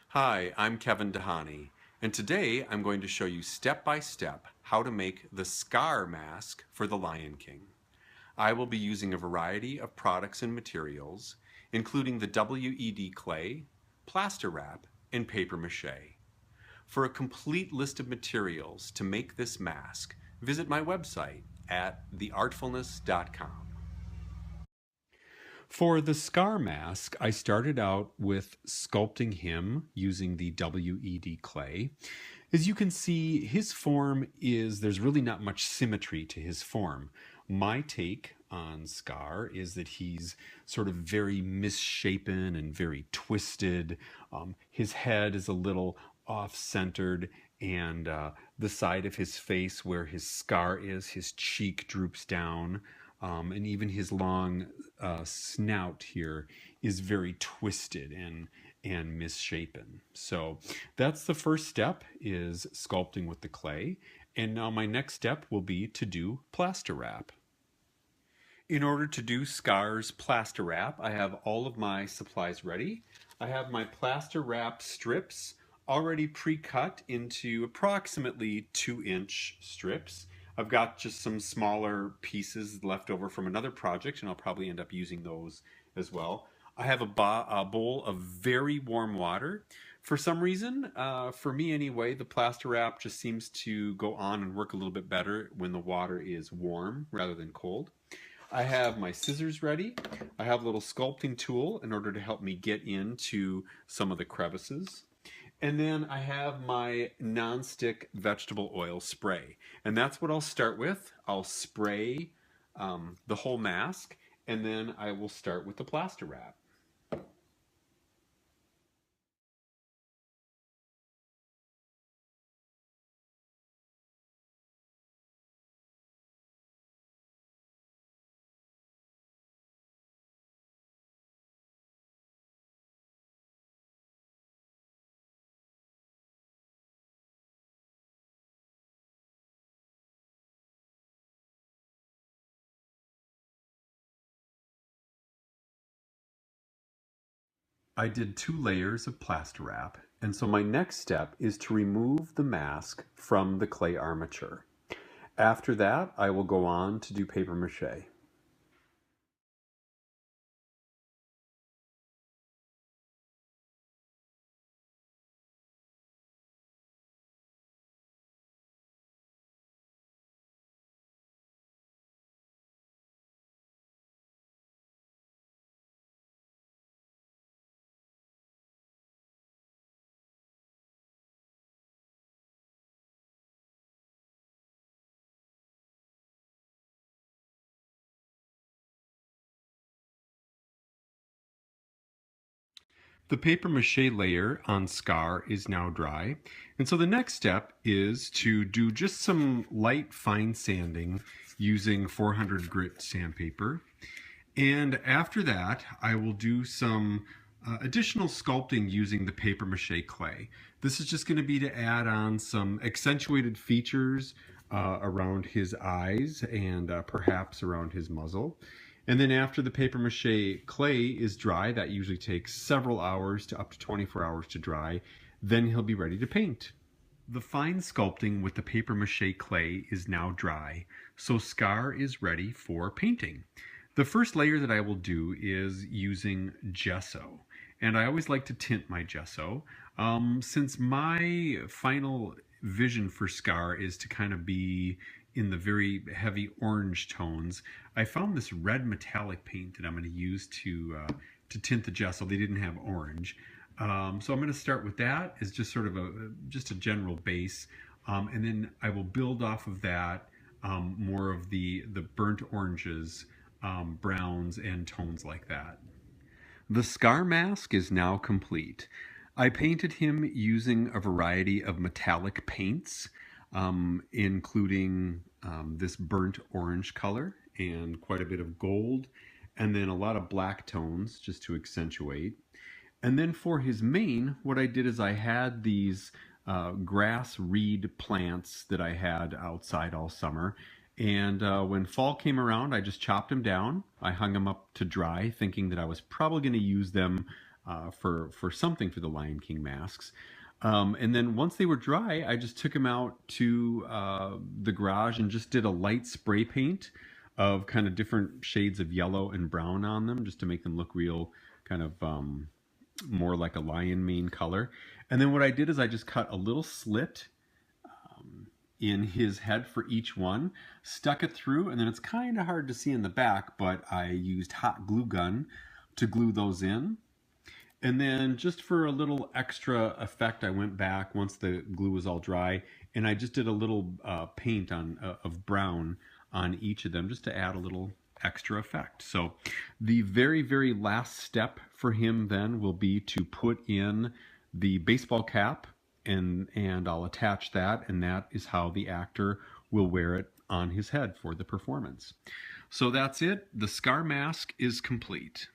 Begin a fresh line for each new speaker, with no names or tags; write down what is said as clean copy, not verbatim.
Hi, I'm Kevin Dehani, and today I'm going to show you step by step how to make the Scar mask for the Lion King. I will be using a variety of products and materials, including the WED clay, plaster wrap, and paper mache. For a complete list of materials to make this mask, visit my website at theartfulness.com. For the Scar mask, I started out with sculpting him using the WED clay. As you can see, his form there's really not much symmetry to his form. My take on Scar is that he's sort of very misshapen and very twisted. His head is a little off-centered, and the side of his face where his scar is, his cheek droops down. And even his long snout here is very twisted and misshapen. So that's the first step, is sculpting with the clay. And now my next step will be to do plaster wrap. In order to do Scar's plaster wrap, I have all of my supplies ready. I have my plaster wrap strips already pre-cut into approximately 2-inch strips. I've got just some smaller pieces left over from another project, and I'll probably end up using those as well. I have a bowl of very warm water. For some reason, for me anyway, the plaster wrap just seems to go on and work a little bit better when the water is warm rather than cold. I have my scissors ready. I have a little sculpting tool in order to help me get into some of the crevices. And then I have my non-stick vegetable oil spray. And that's what I'll start with. I'll spray the whole mask, and then I will start with the plaster wrap. I did 2 layers of plaster wrap, and so my next step is to remove the mask from the clay armature. After that, I will go on to do paper mache. The paper mache layer on Scar is now dry, and so the next step is to do just some light fine sanding using 400 grit sandpaper. And after that, I will do some additional sculpting using the paper mache clay. This is just going to be to add on some accentuated features around his eyes and perhaps around his muzzle. And then after the paper mache clay is dry, that usually takes several hours to up to 24 hours to dry, then he'll be ready to paint. The fine sculpting with the paper mache clay is now dry, so Scar is ready for painting. The first layer that I will do is using gesso, and I always like to tint my gesso. Since my final vision for Scar is to kind of be in the very heavy orange tones, I found this red metallic paint that I'm going to use to tint the gesso. They didn't have orange. So I'm going to start with that as just sort of just a general base, and then I will build off of that more of the burnt oranges, browns, and tones like that. The Scar mask is now complete. I painted him using a variety of metallic paints, including this burnt orange color and quite a bit of gold, and then a lot of black tones just to accentuate. And then for his mane, what I did is I had these grass reed plants that I had outside all summer, And when fall came around, I just chopped them down. I hung them up to dry, thinking that I was probably going to use them for something for the Lion King masks. And then once they were dry, I just took them out to the garage and just did a light spray paint of kind of different shades of yellow and brown on them, just to make them look real kind of more like a lion mane color. And then what I did is I just cut a little slit in his head for each one, stuck it through, and then it's kind of hard to see in the back, but I used hot glue gun to glue those in. And then just for a little extra effect, I went back once the glue was all dry, and I just did a little paint on of brown on each of them just to add a little extra effect. So the very, very last step for him then will be to put in the baseball cap, and I'll attach that, and that is how the actor will wear it on his head for the performance. So that's it. The Scar mask is complete.